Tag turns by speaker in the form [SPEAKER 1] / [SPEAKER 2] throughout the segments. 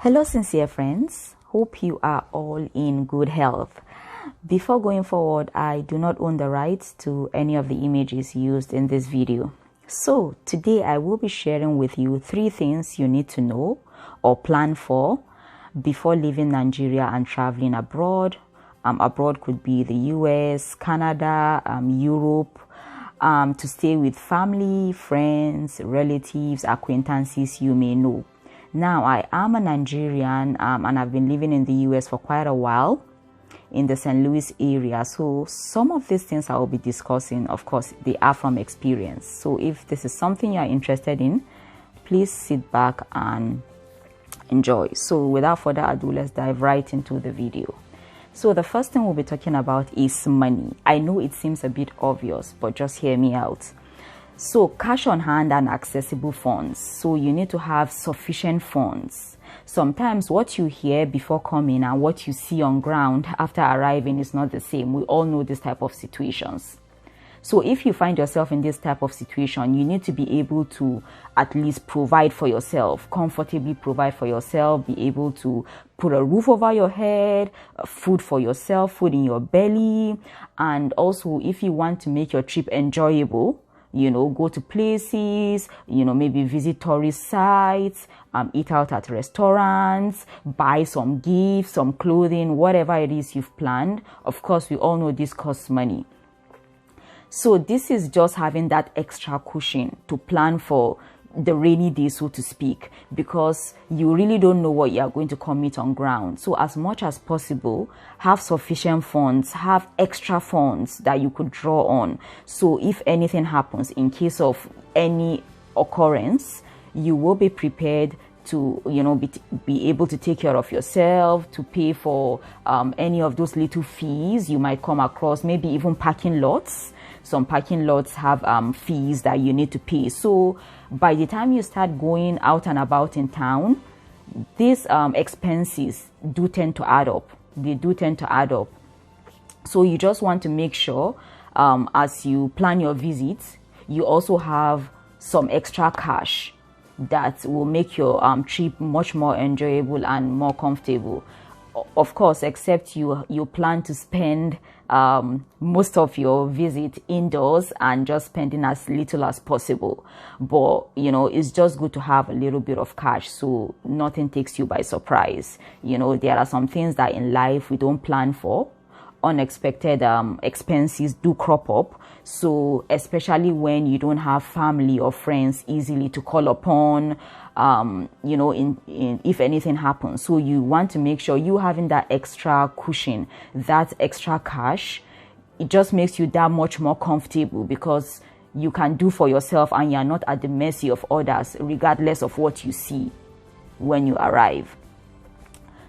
[SPEAKER 1] Hello, sincere friends. Hope you are all in good health. Before going forward, I do not own the rights to any of the images used in this video. So today I will be sharing with you 3 things you need to know or plan for before leaving Nigeria and traveling abroad. Abroad could be the US, Canada, Europe, to stay with family, friends, relatives, acquaintances you may know. Now, I am a Nigerian and I've been living in the US for quite a while in the St. Louis area. So some of these things I will be discussing, of course, they are from experience. So if this is something you are interested in, please sit back and enjoy. So without further ado, let's dive right into the video. So the first thing we'll be talking about is money. I know it seems a bit obvious, but just hear me out. So cash on hand and accessible funds. So you need to have sufficient funds. Sometimes what you hear before coming and what you see on ground after arriving is not the same. We all know this type of situations. So if you find yourself in this type of situation, you need to be able to at least provide for yourself, comfortably provide for yourself, be able to put a roof over your head, food for yourself, food in your belly. And also if you want to make your trip enjoyable, go to places, maybe visit tourist sites, eat out at restaurants, buy some gifts, some clothing, whatever it is you've planned. Of course, we all know this costs money. So this is just having that extra cushion to plan for the rainy day, so to speak, because you really don't know what you are going to commit on ground. So as much as possible, have sufficient funds, have extra funds that you could draw on. So if anything happens, in case of any occurrence, you will be prepared to, be able to take care of yourself, to pay for any of those little fees you might come across, maybe even parking lots. Some parking lots have fees that you need to pay. So by the time you start going out and about in town, these expenses do tend to add up. They do tend to add up. So you just want to make sure as you plan your visits, you also have some extra cash that will make your trip much more enjoyable and more comfortable. Of course, except you plan to spend most of your visit indoors and just spending as little as possible. But it's just good to have a little bit of cash so nothing takes you by surprise. There are some things that in life we don't plan for. Unexpected expenses do crop up. So especially when you don't have family or friends easily to call upon, if anything happens. So you want to make sure you having that extra cushion, that extra cash. It just makes you that much more comfortable because you can do for yourself and you're not at the mercy of others, regardless of what you see when you arrive.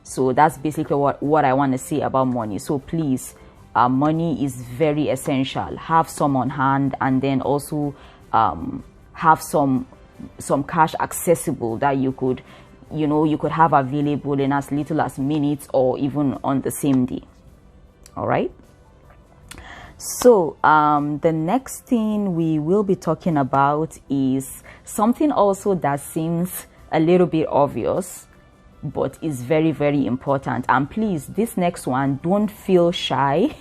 [SPEAKER 1] So that's basically what I want to say about money. So please, money is very essential. Have some on hand, and then also have some cash accessible that you could have available in as little as minutes or even on the same day. All right. So the next thing we will be talking about is something also that seems a little bit obvious, but is very, very important. And please, this next one, don't feel shy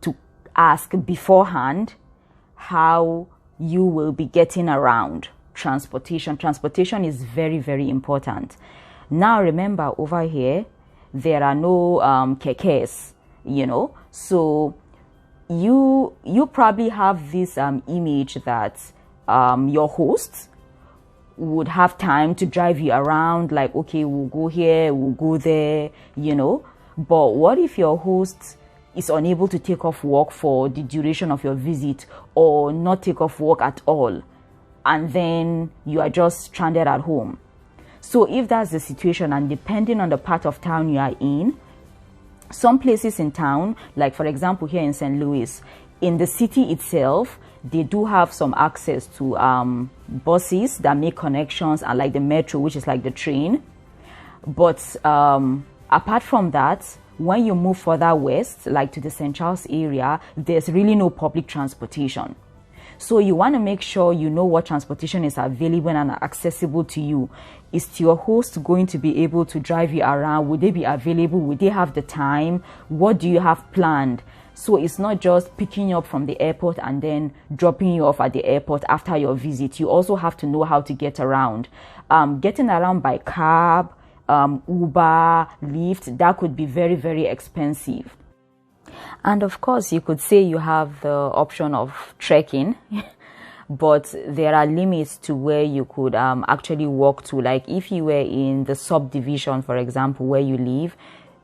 [SPEAKER 1] to ask beforehand how you will be getting around. Transportation is very, very important. Now remember, over here there are no kekes, so you probably have this image that your hosts would have time to drive you around, like, okay, we'll go here, we'll go there, but what if your host is unable to take off work for the duration of your visit, or not take off work at all, and then you are just stranded at home? So if that's the situation, and depending on the part of town you are in, some places in town, like for example here in St. Louis, in the city itself, they do have some access to buses that make connections, and like the metro, which is like the train. But apart from that, when you move further west, like to the St. Charles area, there's really no public transportation. So you want to make sure you know what transportation is available and accessible to you. Is your host going to be able to drive you around? Would they be available? Would they have the time? What do you have planned? So it's not just picking you up from the airport and then dropping you off at the airport after your visit. You also have to know how to get around. Getting around by cab, Uber, Lyft, that could be very, very expensive. And of course, you could say you have the option of trekking, but there are limits to where you could actually walk to. Like if you were in the subdivision, for example, where you live,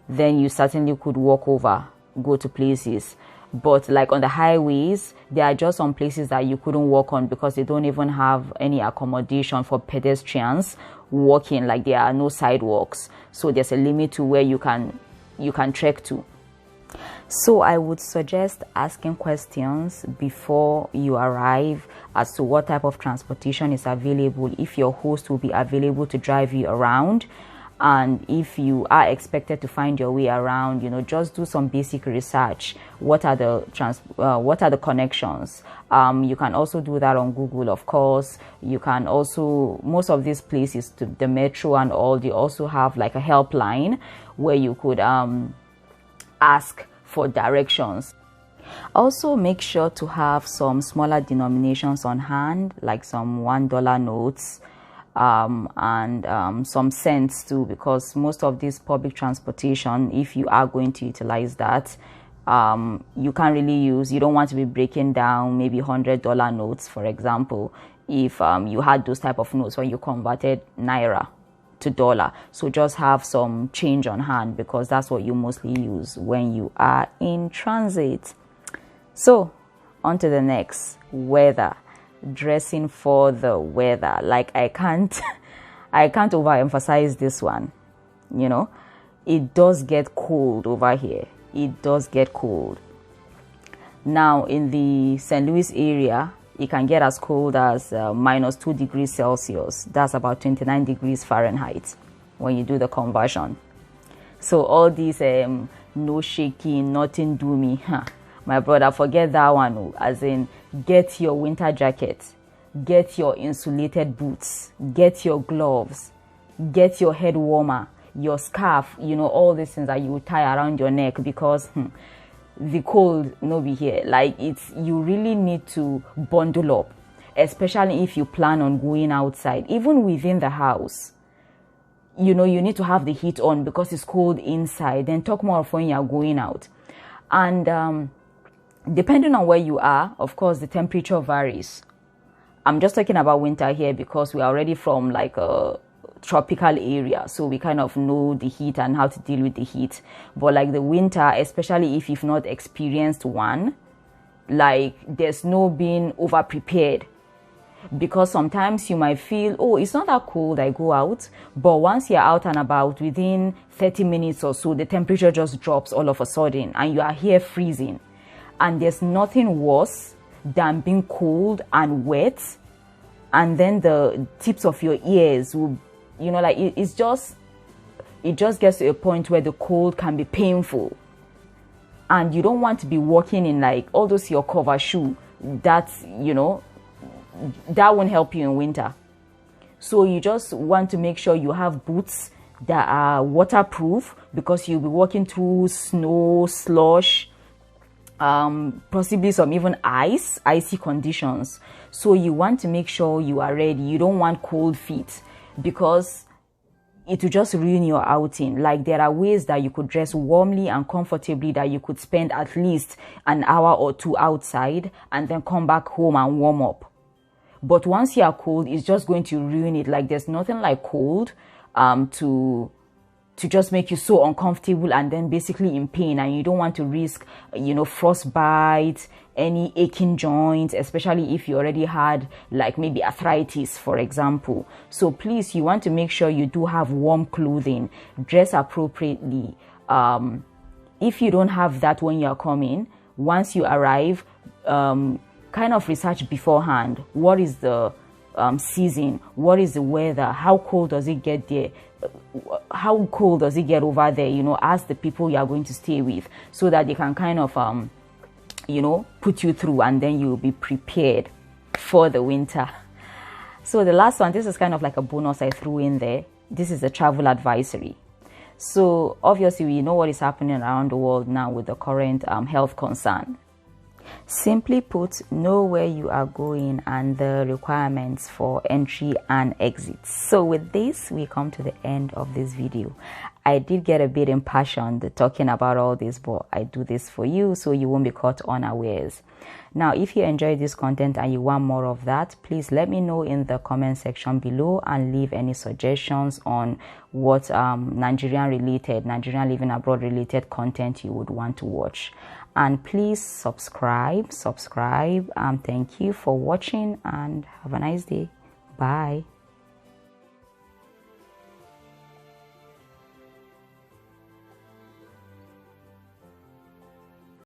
[SPEAKER 1] then you certainly could walk over, go to places. But like on the highways, there are just some places that you couldn't walk on because they don't even have any accommodation for pedestrians walking. Like there are no sidewalks, so there's a limit to where you can trek to. So I would suggest asking questions before you arrive as to what type of transportation is available, if your host will be available to drive you around, and if you are expected to find your way around, just do some basic research. What are the connections? You can also do that on Google, of course. You can also, most of these places, to the metro and all, they also have like a helpline where you could ask for directions. Also, make sure to have some smaller denominations on hand, like some $1 notes and some cents too, because most of this public transportation, if you are going to utilize that, you can't really you don't want to be breaking down maybe $100 notes, for example, if you had those type of notes when you converted naira to dollar. So just have some change on hand, because that's what you mostly use when you are in transit. So on to the next, weather. Dressing for the weather. Like I can't overemphasize this one. It does get cold over here. It does get cold. Now in the St. Louis area, it can get as cold as -2 degrees Celsius. That's about 29 degrees Fahrenheit when you do the conversion. So all these no shaking, nothing do me, my brother, forget that one. As in, get your winter jacket, get your insulated boots, get your gloves, get your head warmer, your scarf, all these things that you tie around your neck, because the cold no be here. Like you really need to bundle up, especially if you plan on going outside. Even within the house, you need to have the heat on because it's cold inside. Then talk more of when you're going out. And depending on where you are, of course, the temperature varies. I'm just talking about winter here because we're already from like a tropical area, so we kind of know the heat and how to deal with the heat. But like the winter, especially if you've not experienced one, like there's no being over prepared, because sometimes you might feel, oh, it's not that cold, I go out, but once you're out and about, within 30 minutes or so, the temperature just drops all of a sudden and you are here freezing. And there's nothing worse than being cold and wet, and then the tips of your ears will, it just gets to a point where the cold can be painful, and you don't want to be walking in like all those your cover shoe. That's that won't help you in winter. So you just want to make sure you have boots that are waterproof, because you'll be walking through snow, slush, possibly some even icy conditions. So you want to make sure you are ready. You don't want cold feet, because it will just ruin your outing. Like there are ways that you could dress warmly and comfortably, that you could spend at least an hour or two outside and then come back home and warm up. But once you are cold, it's just going to ruin it. Like there's nothing like cold to just make you so uncomfortable and then basically in pain, and you don't want to risk frostbite, any aching joints, especially if you already had like maybe arthritis, for example. So please, you want to make sure you do have warm clothing, dress appropriately. If you don't have that when you're coming, once you arrive, kind of research beforehand. What is the season? What is the weather? How cold does it get there? How cold does it get over there? Ask the people you are going to stay with, so that they can kind of put you through, and then you'll be prepared. for the winter. So the last one, this is kind of like a bonus I threw in there. This is a travel advisory. So obviously we know what is happening around the world now with the current health concern. Simply put, know where you are going and the requirements for entry and exit. So with this, we come to the end of this video. I did get a bit impassioned talking about all this, but I do this for you so you won't be caught unawares. Now, if you enjoy this content and you want more of that, please let me know in the comment section below and leave any suggestions on what Nigerian living abroad related content you would want to watch. And please subscribe. Thank you for watching and have a nice day. Bye.